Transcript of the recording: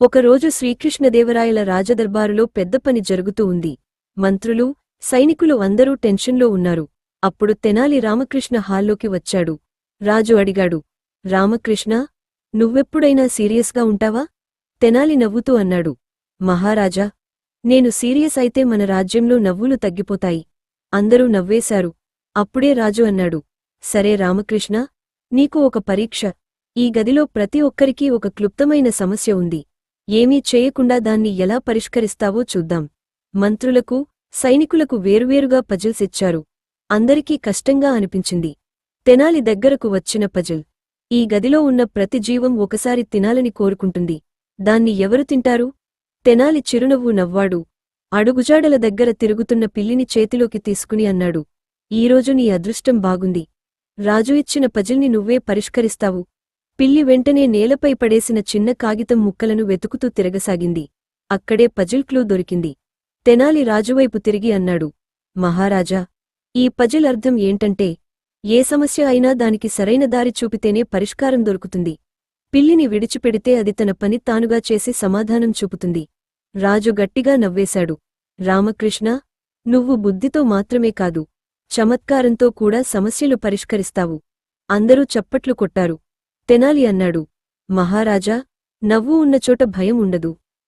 ఒకరోజు శ్రీకృష్ణదేవరాయల రాజదర్బారులో పెద్ద పని జరుగుతూ ఉంది. మంత్రులు, సైనికులు అందరూ టెన్షన్లో ఉన్నారు. అప్పుడు తెనాలి రామకృష్ణ హాల్లోకి వచ్చాడు. రాజు అడిగాడు, రామకృష్ణ, నువ్వెప్పుడైనా సీరియస్గా ఉంటావా? తెనాలి నవ్వుతూ అన్నాడు, మహారాజా, నేను సీరియస్ అయితే మన రాజ్యంలో నవ్వులు తగ్గిపోతాయి. అందరూ నవ్వేశారు. అప్పుడే రాజు అన్నాడు, సరే రామకృష్ణ, నీకు ఒక పరీక్ష. ఈ గదిలో ప్రతి ఒక్కరికీ ఒక క్లుప్తమైన సమస్య ఉంది. ఏమీ చేయకుండా దాన్ని ఎలా పరిష్కరిస్తావో చూద్దాం. మంత్రులకు, సైనికులకు వేరువేరుగా పజిల్స్ ఇచ్చారు. అందరికీ కష్టంగా అనిపించింది. తెనాలి దగ్గరకు వచ్చిన పజిల్, ఈ గదిలో ఉన్న ప్రతి జీవం ఒకసారి తినాలని కోరుకుంటుంది. దాన్ని ఎవరు తింటారు? తెనాలి చిరునవ్వు నవ్వాడు. అడుగుజాడల దగ్గర తిరుగుతున్న పిల్లిని చేతిలోకి తీసుకుని అన్నాడు, ఈరోజు నీ అదృష్టం బాగుంది. రాజు ఇచ్చిన పజిల్ని నువ్వే పరిష్కరిస్తావు. పిల్లి వెంటనే నేలపై పడేసిన చిన్న కాగితం ముక్కలను వెతుకుతూ తిరగసాగింది. అక్కడే పజిల్ క్లూ దొరికింది. తెనాలి రాజువైపు తిరిగి అన్నాడు, మహారాజా, ఈ పజిల్ అర్థం ఏంటంటే, ఏ సమస్య అయినా దానికి సరైన దారి చూపితేనే పరిష్కారం దొరుకుతుంది. పిల్లిని విడిచిపెడితే అది తన పని తానుగా చేసి సమాధానం చూపుతుంది. రాజు గట్టిగా నవ్వేశాడు. రామకృష్ణ, నువ్వు బుద్ధితో మాత్రమే కాదు, చమత్కారంతో కూడా సమస్యలు పరిష్కరిస్తావు. అందరూ చప్పట్లు కొట్టారు. తెనాలి అన్నాడు, మహారాజా, నవ్వు ఉన్నచోట భయం ఉండదు.